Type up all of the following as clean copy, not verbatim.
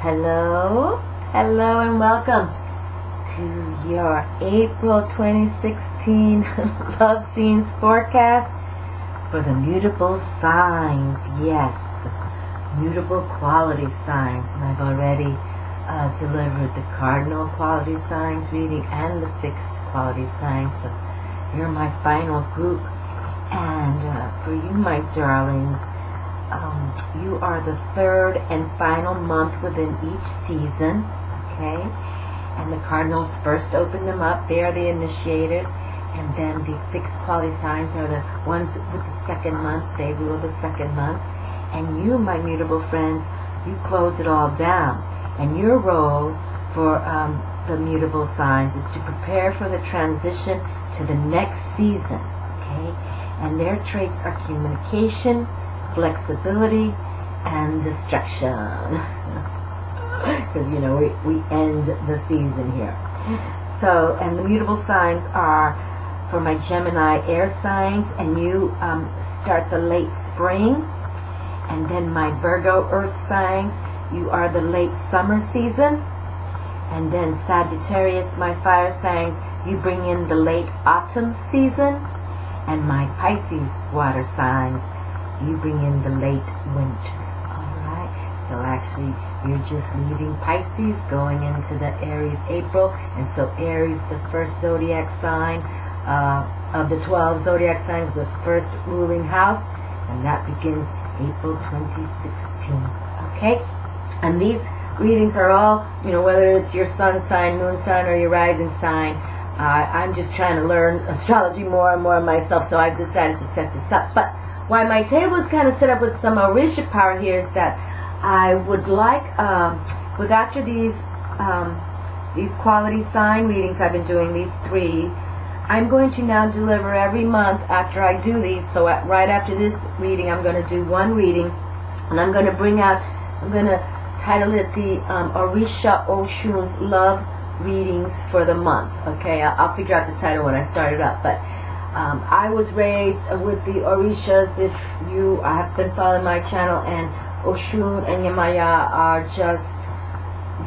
Hello, hello and welcome to your April 2016 Love Scenes forecast for the mutable signs. Yes, mutable quality signs. And I've already delivered the cardinal quality signs reading and the fixed quality signs. So you're my final group. And for you, my darlings, you are the third and final month within each season, okay? And the cardinals first open them up. They are the initiators. And then the fixed quality signs are the ones with the second month. They rule the second month. And you, my mutable friends, you close it all down. And your role for the mutable signs is to prepare for the transition to the next season, okay? And their traits are communication, flexibility, and destruction. Because, you know, we end the season here. So, and the mutable signs are for my Gemini air signs, and you start the late spring. And then my Virgo earth signs, you are the late summer season. And then Sagittarius, my fire signs, you bring in the late autumn season. And my Pisces water signs, you bring in the late winter. Alright? So actually, you're just leaving Pisces, going into the Aries April. And so Aries, the first zodiac sign of the 12 zodiac signs, the first ruling house. And that begins April 2016. Okay? And these readings are all, you know, whether it's your sun sign, moon sign, or your rising sign. I'm just trying to learn astrology more and more myself, so I've decided to set this up. But why my table is kind of set up with some Orisha power here is that I would like, with after these quality sign readings I've been doing, these 3, I'm going to now deliver every month after I do these. So right after this reading, I'm going to do one reading, and I'm going to bring out, I'm going to title it the Orisha Oshun's Love Readings for the month. Okay, I'll figure out the title when I start it up. But I was raised with the Orishas. If you have been following my channel, and Oshun and Yemaya are just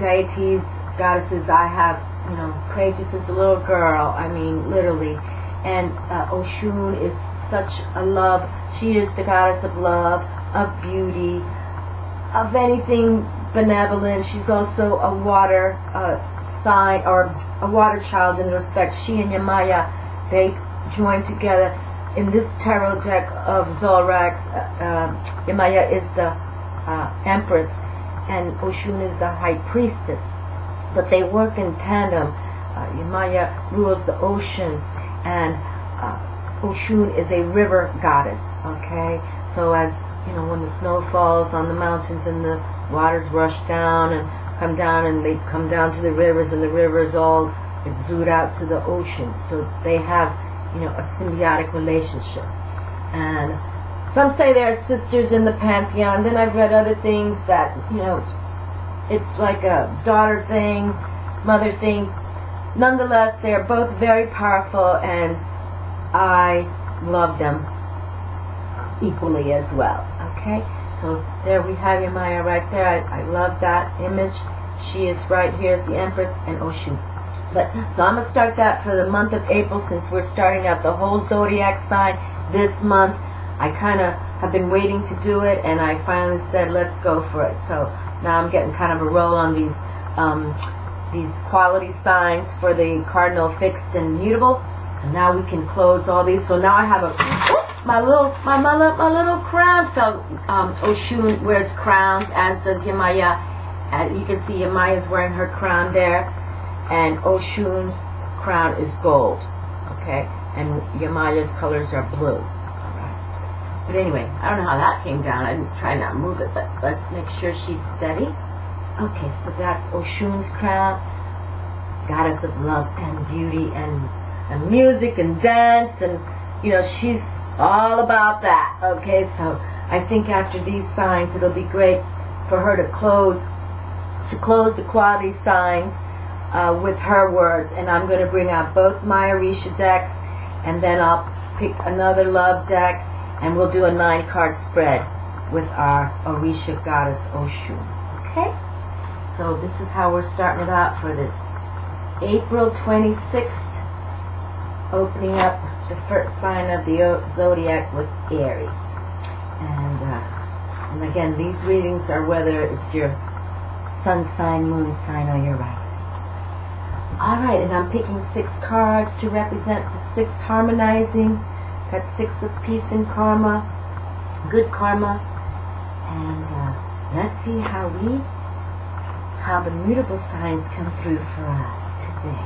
deities, goddesses I have, you know, prayed to since a little girl. I mean, literally. And Oshun is such a love. She is the goddess of love, of beauty, of anything benevolent. She's also a water sign, or a water child in respect. She and Yemaya, they join together in this tarot deck of Zolrax. Yemaya is the empress, and Oshun is the high priestess. But they work in tandem. Yemaya rules the oceans, and Oshun is a river goddess. Okay, so as you know, when the snow falls on the mountains and the waters rush down and come down, and they come down to the rivers, and the rivers all exude out to the ocean. So they have, you know, a symbiotic relationship. And some say they're sisters in the pantheon. Then I've read other things that, you know, it's like a daughter thing, mother thing. Nonetheless, they're both very powerful, and I love them equally as well. Okay? So there we have Yemaya right there. I love that image. She is right here as the Empress and Oshun. But so I'm going to start that for the month of April, since we're starting out the whole zodiac sign this month. I kind of have been waiting to do it, and I finally said, let's go for it. So now I'm getting kind of a roll on these quality signs for the cardinal, fixed, and mutable. So now we can close all these. So now I have my little crown. So Oshun wears crowns, as does Yemaya. And you can see Yemaya is wearing her crown there, and Oshun's crown is gold. Okay, and Yemaya's colors are blue. All right. But anyway, I don't know how that came down. I didn't try not to move it, but let's make sure she's steady. Okay, so that's Oshun's crown, goddess of love and beauty and music and dance, and you know, she's all about that. Okay, so I think after these signs, it'll be great for her to close the quality signs with her words. And I'm going to bring out both my Orisha decks, and then I'll pick another love deck, and we'll do a 9-card spread with our Orisha goddess Oshun. Okay? So this is how we're starting it out for this April 26th, opening up the first sign of the zodiac with Aries. And again, these readings are whether it's your sun sign, moon sign, or your rising. Alright, and I'm picking 6 cards to represent the 6 harmonizing. Got 6 of peace and karma, good karma. And let's see how the mutable signs come through for us today.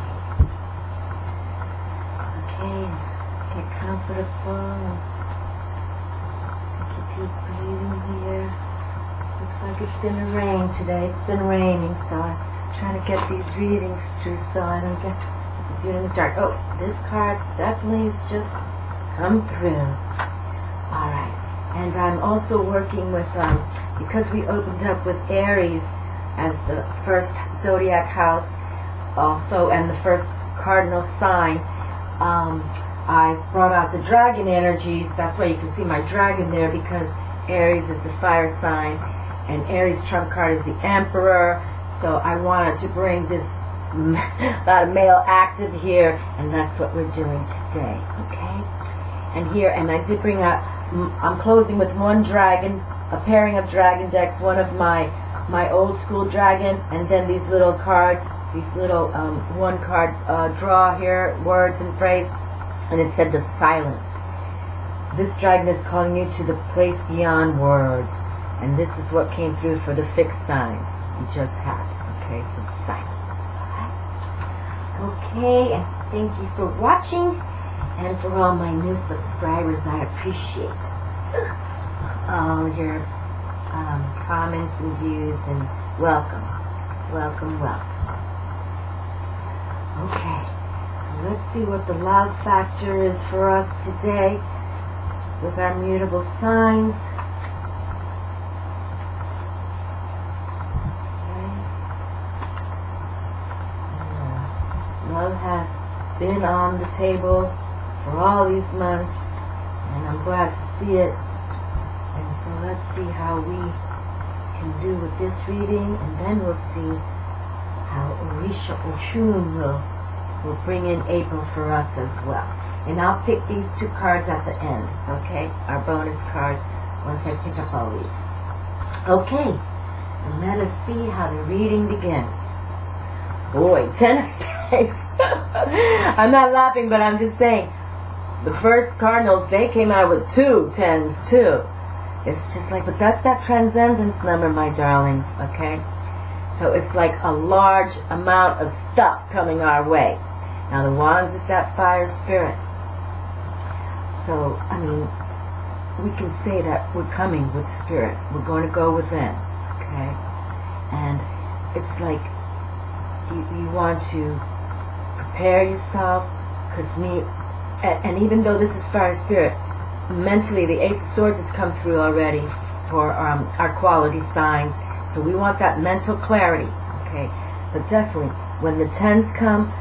Okay, get comfortable. Take a deep breathing here. Looks like it's gonna rain today. It's been raining, so I'm trying to get these readings through so I don't get to do it in the dark. Oh, this card definitely is just come through. Alright. And I'm also working with, because we opened up with Aries as the first zodiac house, also, and the first cardinal sign, I brought out the dragon energies. That's why you can see my dragon there, because Aries is the fire sign, and Aries trump card is the Emperor. So I wanted to bring this lot of male active here, and that's what we're doing today, okay? And here, and I did bring out, I'm closing with one dragon, a pairing of dragon decks, one of my old school dragon, and then these little cards, these little one card draw here, words and phrase, and it said the silence. This dragon is calling you to the place beyond words, and this is what came through for the fixed signs we just had. Okay, so silence. Okay, and thank you for watching. And for all my new subscribers, I appreciate all your comments and views, and welcome, welcome, welcome. Okay, so let's see what the love factor is for us today with our mutable signs. Okay. Love has been on the table for all these months, and I'm glad to see it. And so let's see how we can do with this reading, and then we'll see how Orisha Oshun will bring in April for us as well. And I'll pick these 2 cards at the end, okay? Our bonus cards once I pick up all these. Okay, and let us see how the reading begins. Boy, 10 of Spades. I'm not laughing, but I'm just saying, the first cardinals, they came out with 2 tens too. It's just like, but that's that transcendence number, my darlings, okay? So it's like a large amount of stuff coming our way. Now the wands is that fire spirit. So, I mean, we can say that we're coming with spirit. We're going to go within, okay? And it's like you want to prepare yourself, because and even though this is fire spirit, mentally the Ace of Swords has come through already for our quality signs. So we want that mental clarity, okay? But definitely, when the 10s come,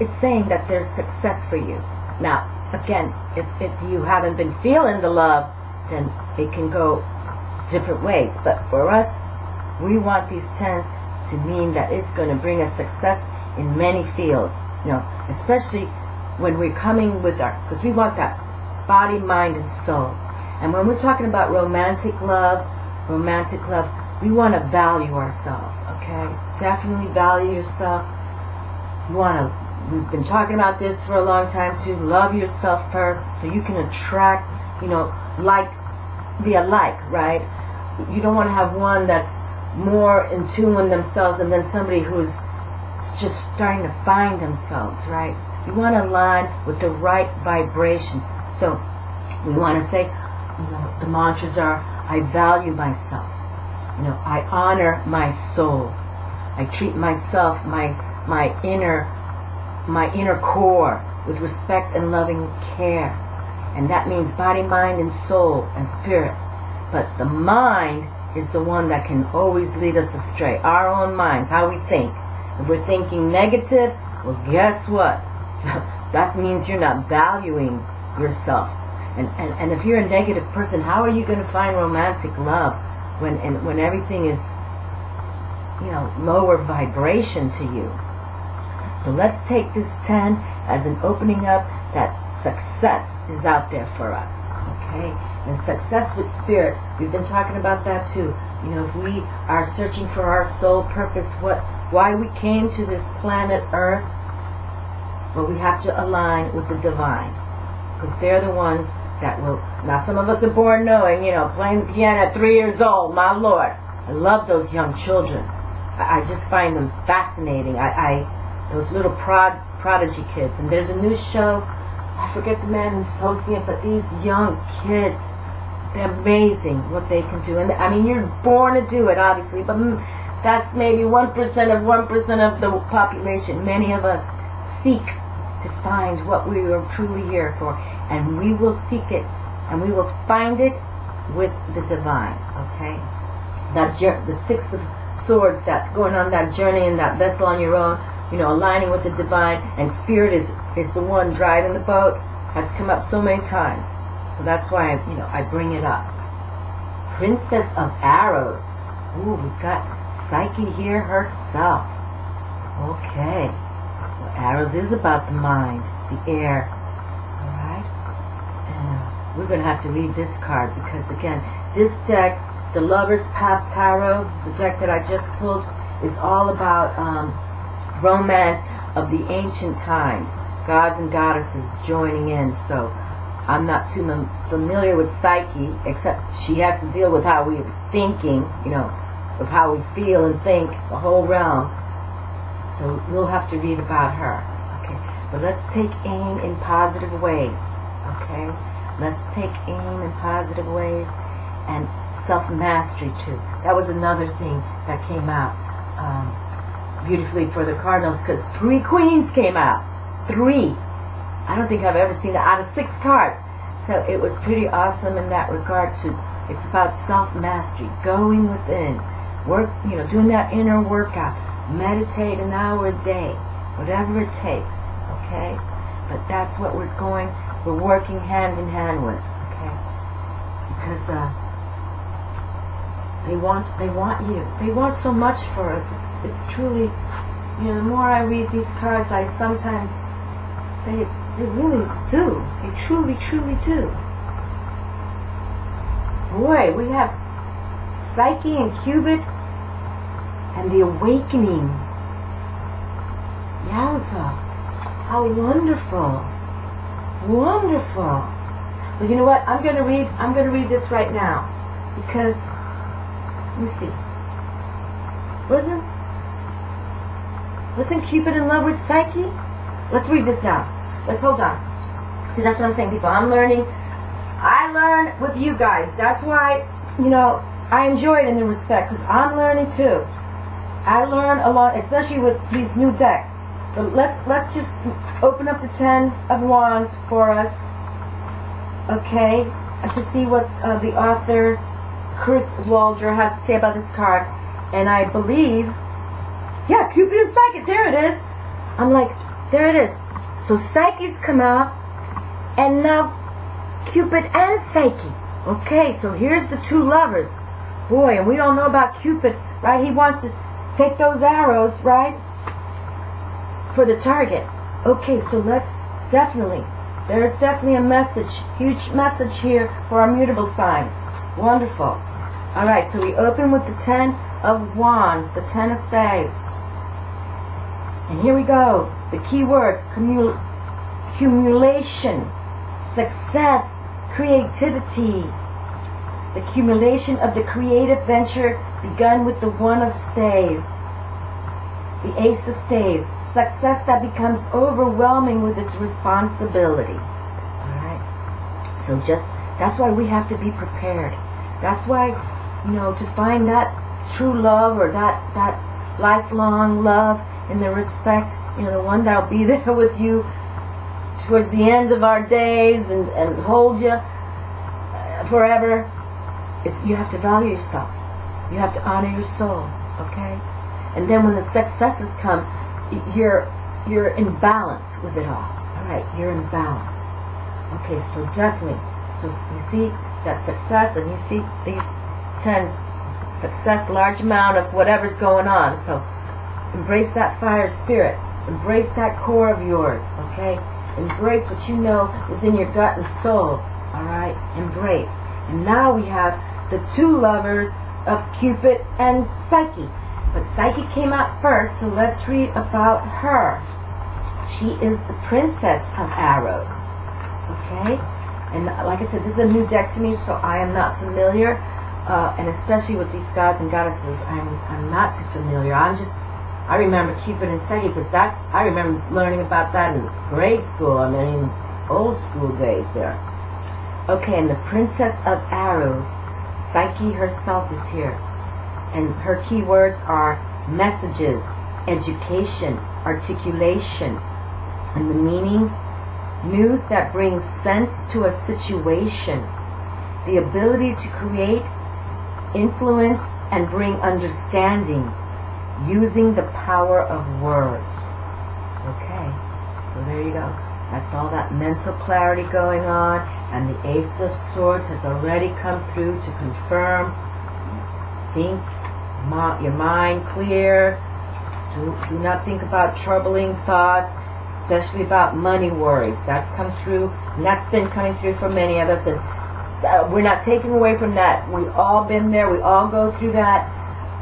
it's saying that there's success for you. Now, again, if you haven't been feeling the love, then it can go different ways. But for us, we want these 10s to mean that it's going to bring us success in many fields. You know, especially when we're coming with because we want that body, mind, and soul. And when we're talking about romantic love, we want to value ourselves, okay? Definitely value yourself. We've been talking about this for a long time too. Love yourself first, so you can attract, the alike, right? You don't want to have one that's more in tune with themselves, and then somebody who's just starting to find themselves, right? You want to align with the right vibrations. So we want to say, the mantras are, I value myself. I honor my soul. I treat myself, my inner core, with respect and loving care. And that means body, mind, and soul, and spirit. But the mind is the one that can always lead us astray. Our own minds, how we think. If we're thinking negative, well, guess what? That means you're not valuing yourself. And if you're a negative person, how are you going to find romantic love when everything is lower vibration to you. So let's take this 10 as an opening up that success is out there for us. Okay? And success with spirit, we've been talking about that too. If we are searching for our soul purpose, why we came to this planet Earth, well, we have to align with the divine. Because they're the ones that will, now some of us are born knowing, playing the piano at 3 years old, my Lord. I love those young children. I just find them fascinating. Those little prodigy kids. And there's a new show, I forget the man who's hosting it, but these young kids, they're amazing what they can do. And I mean, you're born to do it, obviously, but that's maybe 1% of the population. Many of us seek to find what we are truly here for, and we will seek it, and we will find it with the divine. Okay, the Six of Swords, that going on that journey in that vessel on your own, aligning with the divine, and spirit is the one driving the boat, has come up so many times. So that's why I bring it up. Princess of Arrows. Ooh, we've got Psyche here herself. Okay. Well, Arrows is about the mind, the air. Alright? And we're going to have to read this card because, again, this deck, the Lover's Path Tarot, the deck that I just pulled, is all about romance of the ancient times. Gods and goddesses joining in. So I'm not too familiar with Psyche, except she has to deal with how we're thinking, with how we feel and think, the whole realm. So we'll have to read about her. Okay, but let's take aim in positive ways. Okay, let's take aim in positive ways, and self-mastery too. That was another thing that came out beautifully for the Cardinals, because 3 queens came out. 3. I don't think I've ever seen that out of 6 cards. So it was pretty awesome in that regard too. It's about self-mastery, going within, work, doing that inner workout, meditate an hour a day, whatever it takes, okay? But that's what we're working hand in hand with, okay? Because they want you. They want so much for us. It's truly, the more I read these cards, I sometimes say they really do. They truly, truly do. Boy, we have Psyche and Cupid and the awakening. Yowza. How wonderful. Wonderful. Well, you know what? I'm going to read this right now. Because, let me see. Listen, Cupid in love with Psyche? Let's read this now. Let's hold on. See, that's what I'm saying, people. I'm learning. I learn with you guys. That's why, I enjoy it in the respect, because I'm learning too. I learn a lot, especially with these new decks. But let's just open up the 10 of Wands for us. Okay? And to see what the author, Chris Waldrer, has to say about this card. And I believe, yeah, Cupid and Psyche, there it is. I'm like, there it is. So Psyche's come out, and now Cupid and Psyche. Okay, so here's the 2 lovers. Boy, and we don't know about Cupid, right? He wants to take those arrows, right, for the target. Okay, so there's definitely a message, huge message here for our mutable signs. Wonderful. All right, so we open with the 10 of Wands, the 10 of Staves. And here we go. The key words: accumulation, success, creativity. The accumulation of the creative venture begun with the 1 of Staves, the Ace of Staves. Success that becomes overwhelming with its responsibility. Alright? So that's why we have to be prepared. That's why, to find that true love, or that lifelong love, in the respect, the one that'll be there with you towards the end of our days and hold you forever. You have to value yourself. You have to honor your soul, okay? And then when the successes come, you're in balance with it all. Alright, you're in balance. Okay, so definitely. So you see that success, and you see these 10s, success, large amount of whatever's going on. So embrace that fire spirit. Embrace that core of yours, okay? Embrace what you know within your gut and soul, all right? Embrace. And now we have the two lovers of Cupid and Psyche. But Psyche came out first, so let's read about her. She is the princess of arrows, okay? And like I said, this is a new deck to me, so I am not familiar, and especially with these gods and goddesses, I'm not too familiar. I remember Cupid and Psyche, because I remember learning about that in grade school. I mean, old school days there. Okay, and the princess of arrows, Psyche herself is here, and her key words are messages, education, articulation, and the meaning: news that brings sense to a situation, the ability to create, influence, and bring understanding, using the power of words. Okay, so there you go. That's all that mental clarity going on, and the Ace of Swords has already come through to confirm. Think your mind clear. Do not think about troubling thoughts, especially about money worries. That's come through, and that's been coming through for many of us. And we're not taking away from that. We've all been there. We all go through that.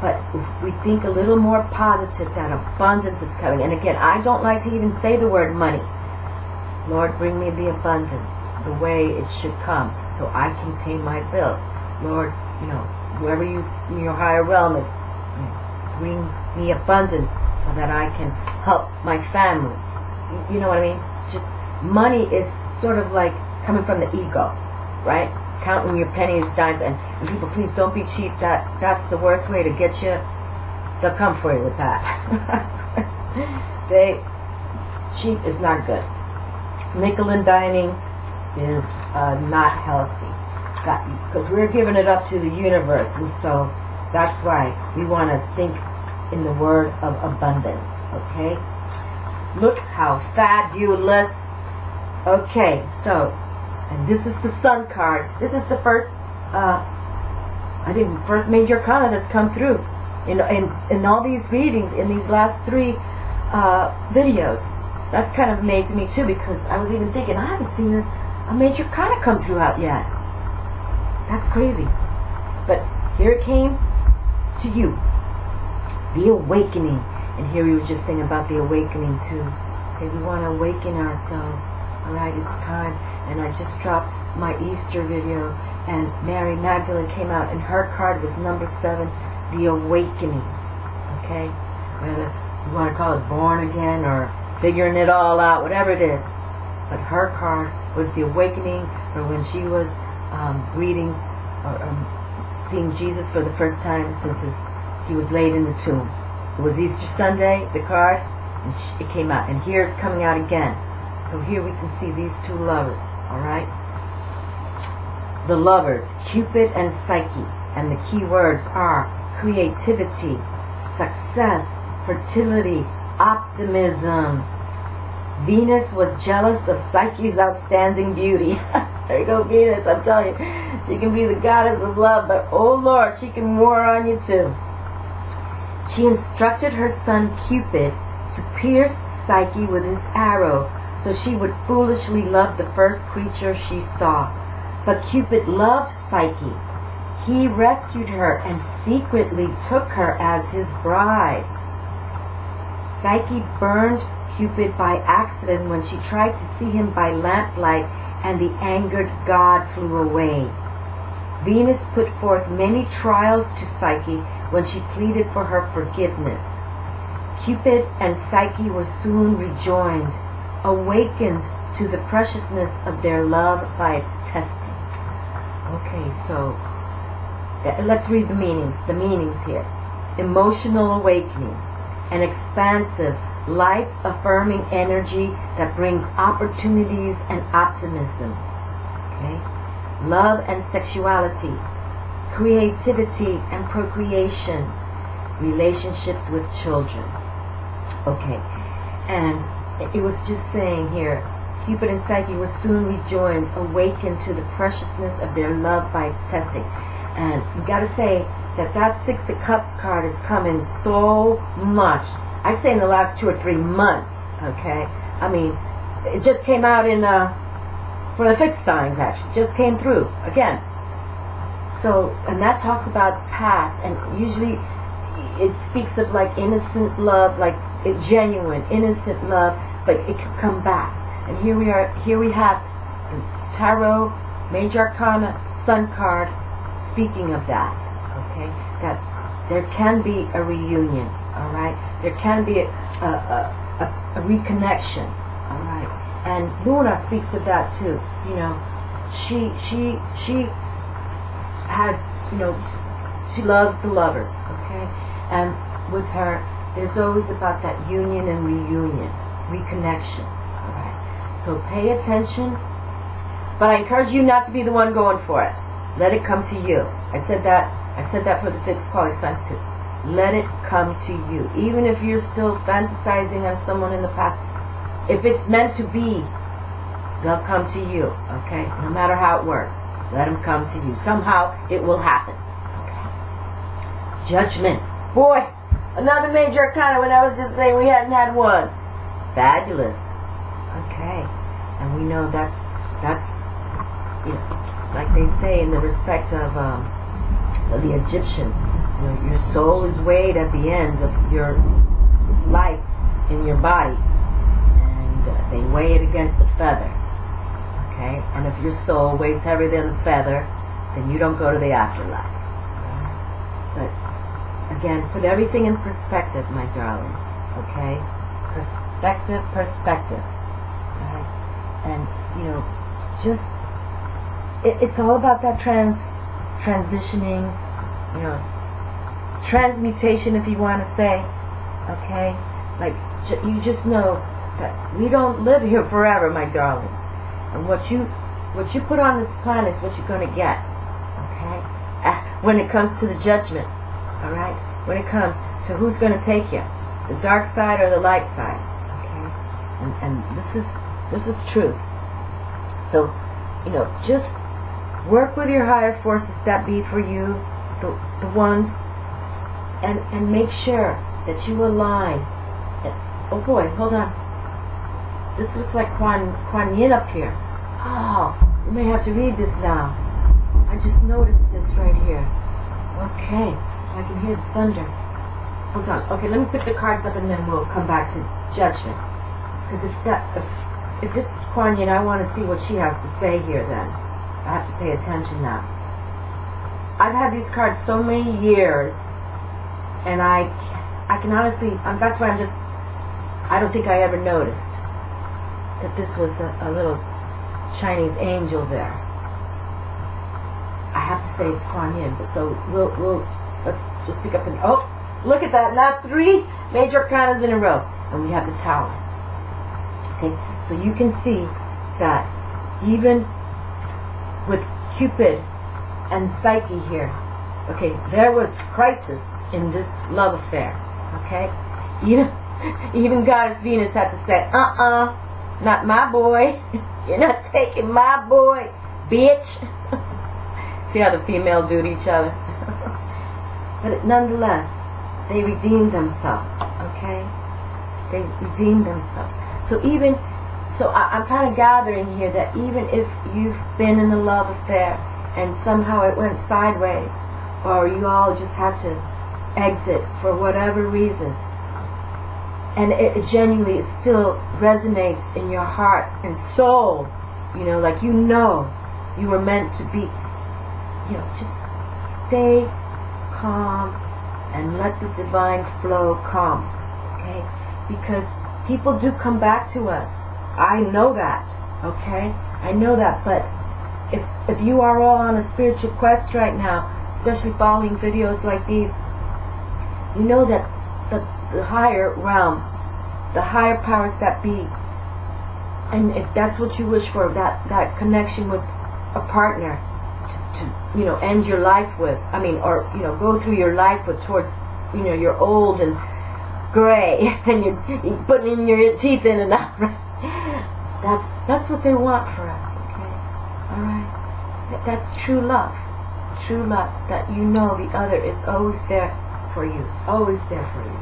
But if we think a little more positive, that abundance is coming. And again, I don't like to even say the word money. Lord, bring me the abundance, the way it should come, so I can pay my bills. Lord, whoever your higher realm is, bring me abundance so that I can help my family. You know what I mean? Just money is sort of like coming from the ego, right? Counting your pennies, dimes, and people, please don't be cheap. That's the worst way to get you. They'll come for you with that. Cheap is not good. Nickel and diming is not healthy, because we're giving it up to the universe, and so that's why we want to think in the word of abundance. Okay, look how fabulous. Okay, so, and this is the Sun card. This is the first first major arcana that's come through in all these readings in these last 3 videos. That's kind of amazing me too, because I was even thinking, I haven't seen a major arcana come through out yet. That's crazy. But here it came to you. The awakening. And here we were just saying about the awakening too. Okay, we want to awaken ourselves. Alright, it's time. And I just dropped my Easter video, and Mary Magdalene came out, and her card was number 7, the awakening. Okay? Whether you want to call it born again or figuring it all out, whatever it is. But her card was the awakening, or when she was reading or seeing Jesus for the first time since he was laid in the tomb. It was Easter Sunday, the card, and it came out. And here it's coming out again. So here we can see these two lovers, alright? The lovers, Cupid and Psyche. And the key words are creativity, success, fertility, optimism. Venus was jealous of Psyche's outstanding beauty. There you go, Venus, I'm telling you. She can be the goddess of love, but oh Lord, she can war on you too. She instructed her son Cupid to pierce Psyche with his arrow, so she would foolishly love the first creature she saw. But Cupid loved Psyche. He rescued her and secretly took her as his bride. Psyche burned Cupid by accident when she tried to see him by lamplight, and the angered god flew away. Venus put forth many trials to Psyche when she pleaded for her forgiveness. Cupid and Psyche were soon rejoined, awakened to the preciousness of their love by its testing. Okay, so let's read the meanings here. Emotional awakening, an expansive, life-affirming energy that brings opportunities and optimism. Okay? Love and sexuality, creativity and procreation, relationships with children. Okay, and it was just saying here, Cupid and Psyche were soon rejoined, awakened to the preciousness of their love by its testing. And you gotta say, that Six of Cups card is coming so much. I'd say in the last 2 or 3 months, okay? I mean, it just came out in, for the fixed signs, actually. Just came through, again. So, and that talks about past, and usually it speaks of like innocent love, like genuine, innocent love, but it can come back. And here we have the Tarot, Major Arcana, Sun card, speaking of that, okay? That there can be a reunion, alright? There can be a reconnection, alright? And Luna speaks of that too, you know. She has, you know, she loves the lovers, okay? And with her, there's always about that union and reunion, reconnection, alright? So pay attention, but I encourage you not to be the one going for it. Let it come to you. I said that for the fixed quality signs too. Let it come to you. Even if you're still fantasizing on someone in the past, if it's meant to be, they'll come to you, okay? No matter how it works, let them come to you. Somehow it will happen, okay? Judgment. Boy, another major arcana when I was just saying we hadn't had one. Fabulous. Okay. And we know that's, you know, like they say in the respect of the Egyptians, you know, your soul is weighed at the ends of your life in your body, and they weigh it against the feather. Okay, and if your soul weighs heavier than the feather, then you don't go to the afterlife. Okay? But again, put everything in perspective, my darling. Okay, perspective. Right? And you know, just it's all about that transitioning, you know, transmutation, if you want to say. Okay, like you just know that we don't live here forever, my darling. And what you put on this planet is what you're going to get. Okay, when it comes to the judgment, all right. When it comes to who's going to take you, the dark side or the light side. Okay, and this is truth. So, you know, just work with your higher forces that be for you, the ones, and make sure that you align. Oh boy, hold on. This looks like Kuan Yin up here. Oh, you may have to read this now. I just noticed this right here. Okay, I can hear the thunder. Hold on. Okay, let me put the cards up and then we'll come back to judgment. Because if it's Kuan Yin, I want to see what she has to say here then. I have to pay attention now. I've had these cards so many years, and I can honestly, that's why I don't think I ever noticed that this was a little Chinese angel there. I have to say it's Kuan Yin, but so let's just pick up oh, look at that, not 3 major arcanas in a row, and we have the Tower. Okay, so you can see that even with Cupid and Psyche here, okay, there was crisis in this love affair, okay? Even Goddess Venus had to say, not my boy. You're not taking my boy, bitch. See how the females do to each other? But nonetheless, they redeemed themselves, okay? They redeemed themselves. So I'm kind of gathering here that even if you've been in a love affair and somehow it went sideways, or you all just had to exit for whatever reason, and it genuinely still resonates in your heart and soul, you know, like you were meant to be, you know, just stay calm and let the divine flow come, okay? Because people do come back to us. I know that, okay? I know that, but if you are all on a spiritual quest right now, especially following videos like these, you know that the higher realm, the higher powers that be, and if that's what you wish for, that connection with a partner to you know, end your life with, or you know, go through your life with, towards, you know, you're old and gray and you're putting in your teeth in and out, right? That's what they want for us, okay? Alright? That's true love. true love, that you know the other is always there for you, always there for you.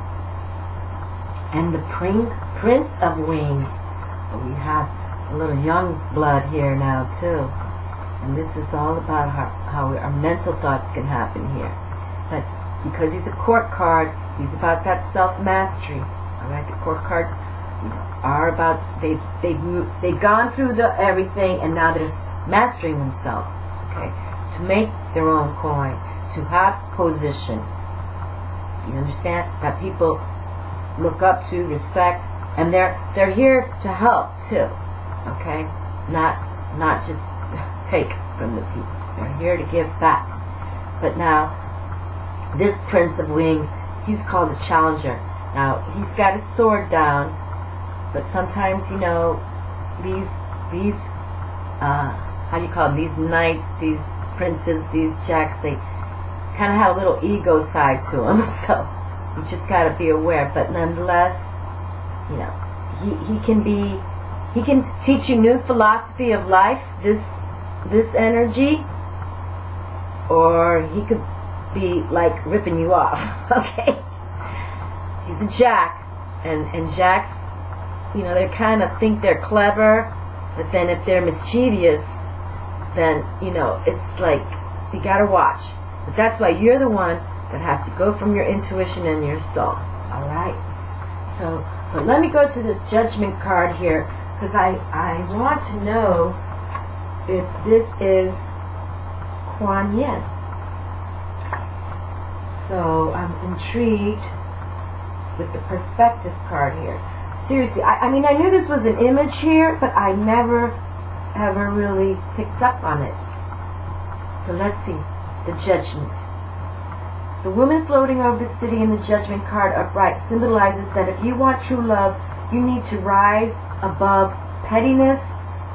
And the Prince of Wings. We have a little young blood here now too. And this is all about how our mental thoughts can happen here. But because he's a court card, he's about that self-mastery. Alright, the court cards are about, they've gone through the everything, and now they're mastering themselves. Okay, to make their own coin, to have position. You understand? That people look up to, respect, and they're here to help too. Okay, not just take from the people. They're here to give back. But now, this Prince of Wings, he's called a challenger. Now, he's got his sword down, but sometimes, you know, these how do you call them? These knights, these princes, these jacks, they kind of have a little ego side to them. So you just got to be aware. But nonetheless, you know, he can teach you new philosophy of life. This energy, or he could be like ripping you off. Okay, he's a jack, and jacks, you know, they kind of think they're clever, but then if they're mischievous, then, you know, it's like you gotta watch. But that's why you're the one that has to go from your intuition and your soul. All right. So, but let me go to this Judgment card here, because I want to know if this is Kuan Yin. So I'm intrigued with the Perspective card here. Seriously, I mean, I knew this was an image here, but I never ever really picked up on it. So let's see. The Judgment. The woman floating over the city in the Judgment card upright symbolizes that if you want true love, you need to rise above pettiness,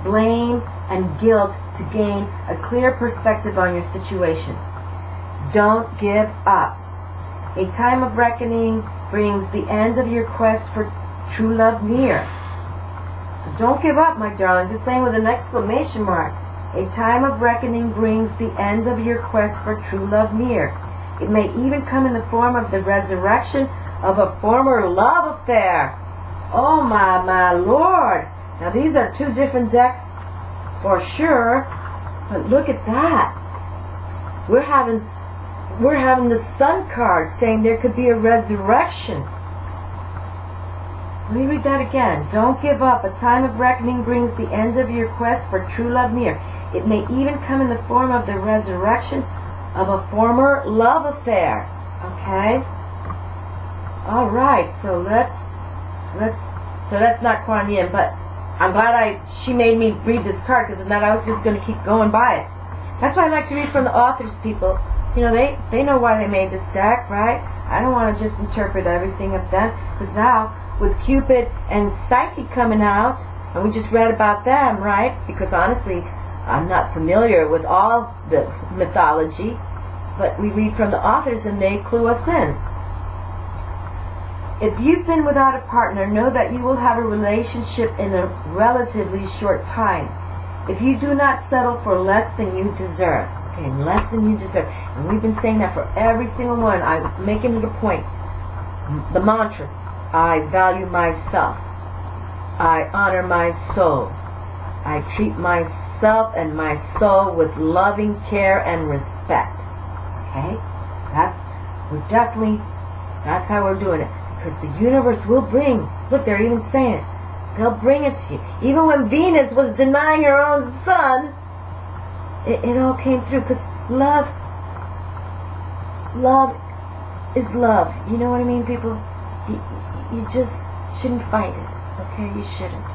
blame, and guilt to gain a clear perspective on your situation. Don't give up. A time of reckoning brings the end of your quest for true love near. So don't give up, my darling. Just saying with an exclamation mark. A time of reckoning brings the end of your quest for true love near. It may even come in the form of the resurrection of a former love affair. Oh my Lord. Now these are two different decks for sure, but look at that. We're having the Sun card saying there could be a resurrection. Let me read that again. Don't give up. A time of reckoning brings the end of your quest for true love near. It may even come in the form of the resurrection of a former love affair. Okay? Alright, so that's not Kuan Yin, but I'm glad she made me read this card, because if not, I was just going to keep going by it. That's why I like to read from the authors, people. You know, they know why they made this deck, right? I don't want to just interpret everything of them, because now, with Cupid and Psyche coming out, and we just read about them, right? Because honestly, I'm not familiar with all the mythology, but we read from the authors and they clue us in. If you've been without a partner, know that you will have a relationship in a relatively short time. If you do not settle for less than you deserve, okay, less than you deserve, and we've been saying that for every single one, I'm making it a point. The mantra: I value myself. I honor my soul. I treat myself and my soul with loving care and respect. Okay? That's how we're doing it. Because the universe will bring, look, they're even saying it, they'll bring it to you. Even when Venus was denying her own sun, it all came through. Because love is love. You know what I mean, people? You just shouldn't fight it. Okay? You shouldn't.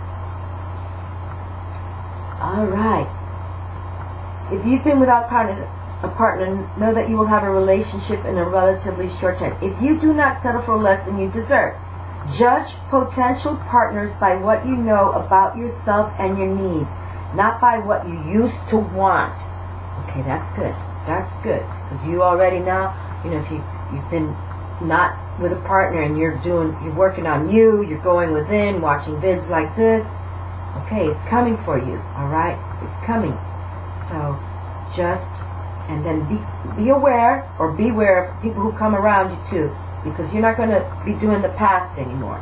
Alright. If you've been without a partner, know that you will have a relationship in a relatively short time. If you do not settle for less than you deserve, judge potential partners by what you know about yourself and your needs, not by what you used to want. Okay, that's good. That's good. Because you already know, you know, if you've been not with a partner and you're working on you, you're going within, watching vids like this, okay, it's coming for you, alright? It's coming. So, just And then be aware, or beware of people who come around you too, because you're not going to be doing the past anymore.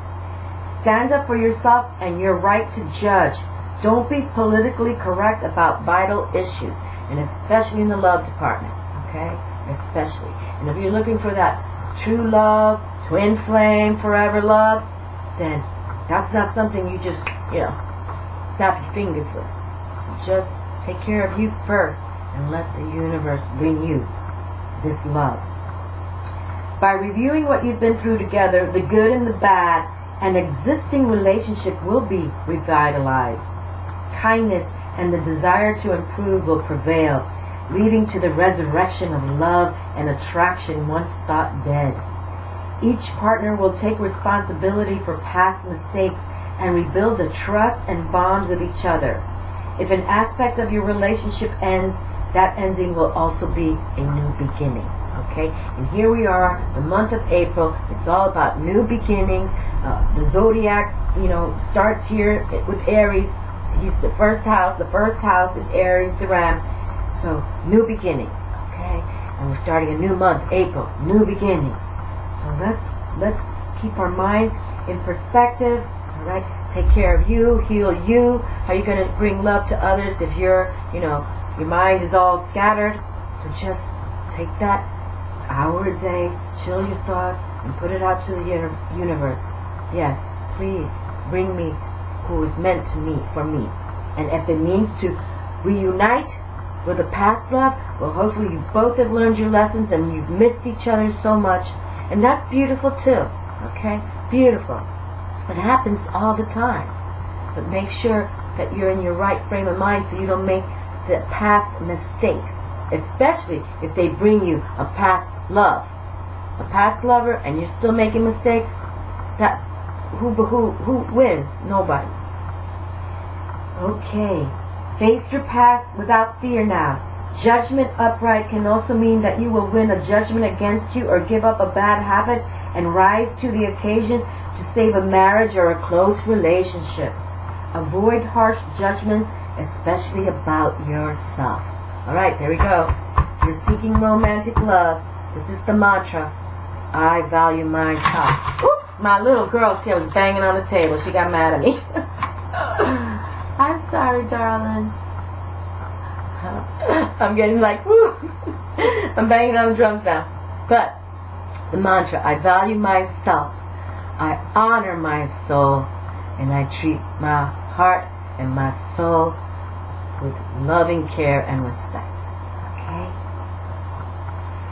Stand up for yourself and your right to judge. Don't be politically correct about vital issues, and especially in the love department, okay? Especially. And if you're looking for that true love, twin flame, forever love, then that's not something you just, snap your fingers with. So just take care of you first and let the universe bring you this love. By reviewing what you've been through together, the good and the bad, an existing relationship will be revitalized. Kindness and the desire to improve will prevail, leading to the resurrection of love and attraction once thought dead. Each partner will take responsibility for past mistakes and rebuild a trust and bond with each other. If an aspect of your relationship ends, that ending will also be a new beginning. Okay? And here we are, the month of April. It's all about new beginnings. The zodiac, starts here with Aries. He's the first house. The first house is Aries, the Ram. So, new beginnings. Okay? And we're starting a new month, April. New beginnings. So let's keep our minds in perspective. All right? Take care of you, heal you. How are you going to bring love to others if your mind is all scattered? So just take that hour a day, chill your thoughts, and put it out to the universe. Yes, please bring me who is meant to me, for me. And if it means to reunite with a past love, well, hopefully you both have learned your lessons and you've missed each other so much. And that's beautiful too. Okay? Beautiful. It happens all the time. But make sure that you're in your right frame of mind so you don't make the past mistakes. Especially if they bring you a past love. A past lover and you're still making mistakes, that who wins? Nobody. Okay. Face your past without fear now. Judgment upright can also mean that you will win a judgment against you or give up a bad habit and rise to the occasion to save a marriage or a close relationship. Avoid harsh judgments, especially about yourself. Alright, there we go. You're seeking romantic love. This is the mantra. I value myself. Whoop, my little girl, see, I was banging on the table. She got mad at me. I'm sorry, darling. I'm getting like, woo. I'm banging on the drums now. But the mantra, I value myself. I honor my soul. And I treat my heart and my soul with loving care and respect. Okay?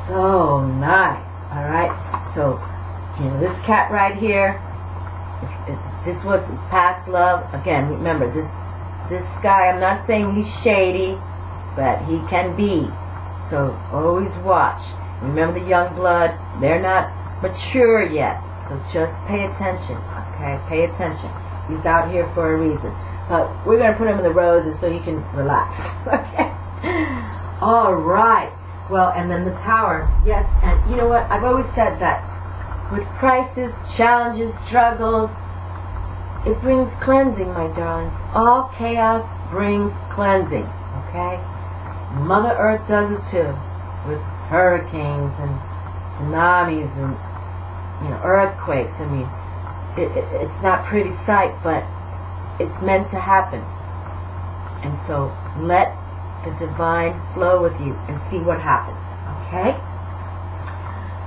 So nice. Alright? So, this cat right here, if this was past love, again, remember, this guy, I'm not saying he's shady, but he can be. So, always watch. Remember the young blood, they're not mature yet. So just pay attention. Okay? Pay attention. He's out here for a reason. But we're going to put him in the roses so he can relax. Okay? Alright. Well, and then the tower. Yes, and you know what? I've always said that with crisis, challenges, struggles, it brings cleansing, my darlings. All chaos brings cleansing. Okay? Mother Earth does it too. With hurricanes and tsunamis and earthquakes. I mean, it's not a pretty sight, but it's meant to happen. And so let the divine flow with you and see what happens. Okay?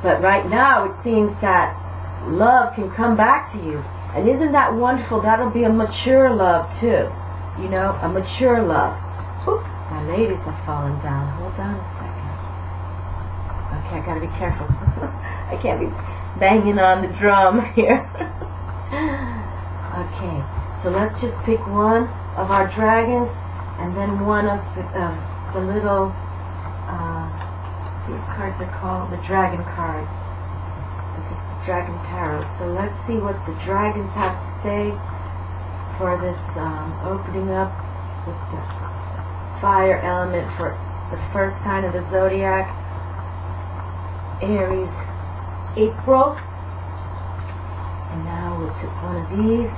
But right now it seems that love can come back to you. And isn't that wonderful? That'll be a mature love too. A mature love. Oop, my ladies have fallen down. Hold on a second. Okay, I gotta be careful. I can't be banging on the drum here. Okay, so let's just pick one of our dragons and then one of the little, these cards are called the dragon cards. This is the dragon tarot. So let's see what the dragons have to say for this opening up with the fire element for the first sign of the zodiac, Aries, April. And now we'll take one of these.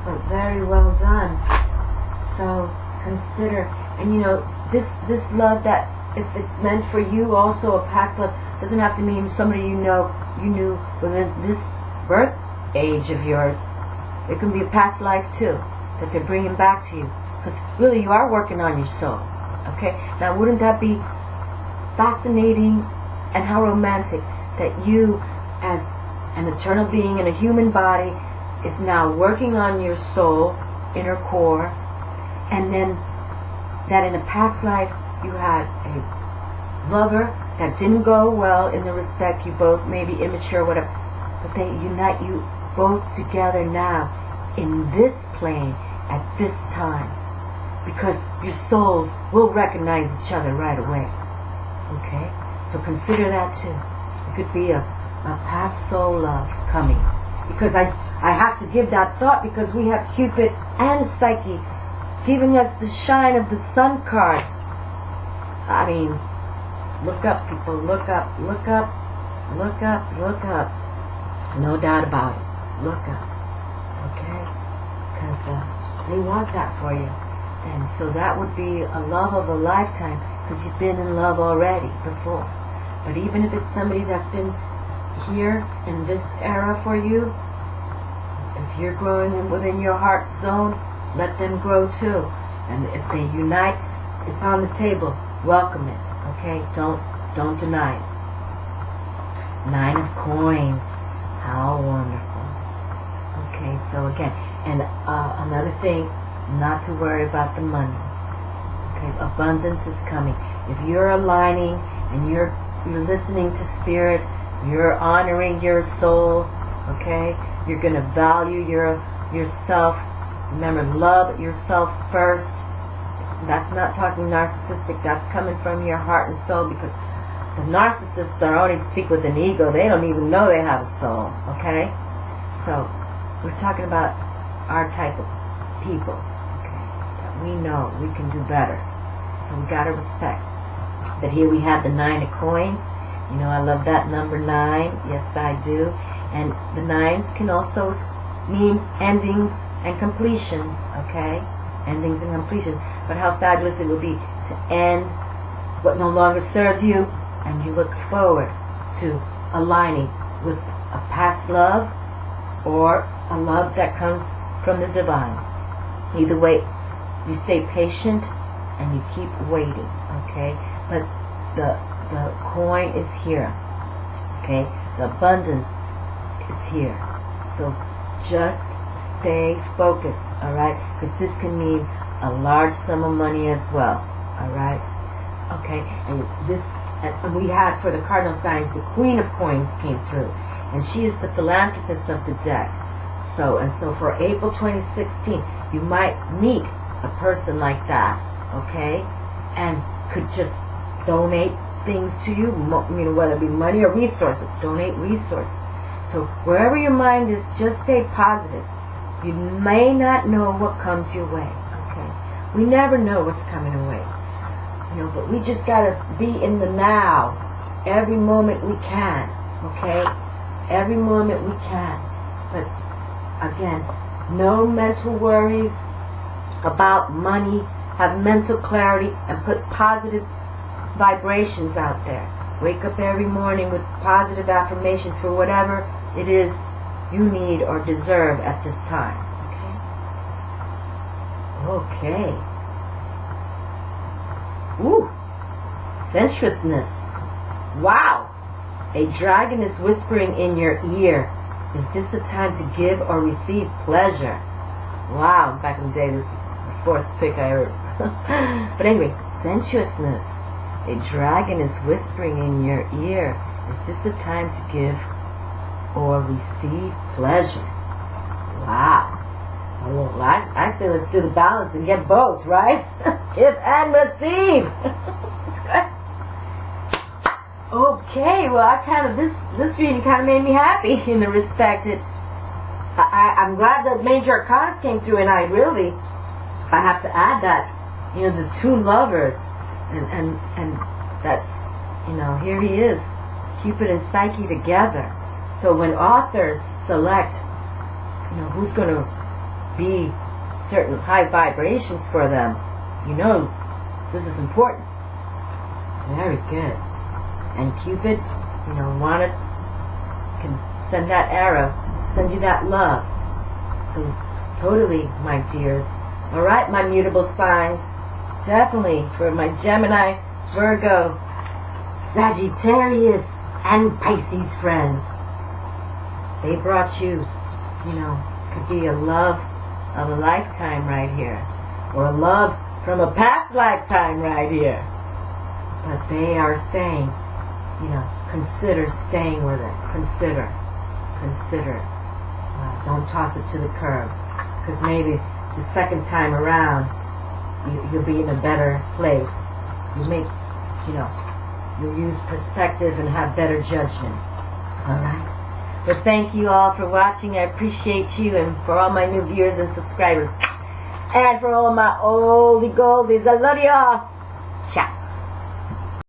But very well done. So consider, and this love that if it's meant for you also, a past love doesn't have to mean somebody you knew within this birth age of yours. It can be a past life too, that they're bringing back to you. Because really you are working on your soul. Okay? Now wouldn't that be fascinating and how romantic that you, as an eternal being in a human body, is now working on your soul, inner core, and then that in a past life you had a lover that didn't go well in the respect, you both may be immature, whatever, but they unite you both together now in this plane at this time, because your souls will recognize each other right away. Okay? So consider that too. It could be a past soul love coming, because I have to give that thought, because we have Cupid and Psyche giving us the shine of the Sun card. I mean, look up, people, look up, look up, look up, look up. No doubt about it. Look up. Okay? Because they want that for you. And so that would be a love of a lifetime, because you've been in love already before. But even if it's somebody that's been here in this era for you, if you're growing within your heart zone, let them grow too. And if they unite, it's on the table. Welcome it. Okay? Don't deny it. 9 of coins. How wonderful. Okay, so again, and another thing, not to worry about the money. Okay, abundance is coming. If you're aligning and you're listening to spirit, you're honoring your soul, okay? You're going to value yourself. Remember, love yourself first. That's not talking narcissistic. That's coming from your heart and soul, because the narcissists are only speak with an ego. They don't even know they have a soul, okay? So, we're talking about our type of people, okay? That we know we can do better. So we got to respect. But here we have the 9 of coins. You know, I love that number 9. Yes, I do. And the 9s can also mean endings and completion, okay? Endings and completion. But how fabulous it would be to end what no longer serves you, and you look forward to aligning with a past love or a love that comes from the divine. Either way, you stay patient and you keep waiting, okay? But the coin is here, okay? The abundance is here. So just stay focused, alright? Because this can mean a large sum of money as well, alright? Okay, and this, and we had for the cardinal signs, the Queen of Coins came through, and she is the philanthropist of the deck. So for April 2016, you might meet a person like that, okay, and could just donate things to you, you know, whether it be money or resources. Donate resources. So wherever your mind is, just stay positive. You may not know what comes your way, okay? We never know what's coming away. You know, but we just gotta be in the now, every moment we can, okay? Every moment we can. But again, no mental worries about money. Have mental clarity and put positive vibrations out there. Wake up every morning with positive affirmations for whatever it is you need or deserve at this time. Okay. Okay. Ooh, sensuousness. Wow. A dragon is whispering in your ear. Is this the time to give or receive pleasure? Wow. Back in the day, this was the 4th pick I heard. But anyway, sensuousness. A dragon is whispering in your ear. Is this the time to give or receive pleasure? Wow. Well, I say let's do the balance and get both, right? Give and receive. Okay, well, this reading kind of made me happy in the respect that I'm glad that Major Arcana came through, and I have to add that, you know, the 2 lovers, and that's, you know, here he is, Cupid and Psyche together. So when authors select, you know, who's going to be certain high vibrations for them, you know, this is important. Very good. And Cupid, you know, can send that arrow, send you that love. So totally, my dears. Alright, my mutable signs. Definitely for my Gemini, Virgo, Sagittarius, and Pisces friends. They brought you, you know, could be a love of a lifetime right here. Or a love from a past lifetime right here. But they are saying, you know, consider staying with it. Consider. Don't toss it to the curb. Because maybe the second time around, you'll be in a better place. You make, you know, you'll use perspective and have better judgment. Alright? But thank you all for watching. I appreciate you, and for all my new viewers and subscribers. And for all my oldie goldies, I love you all. Ciao.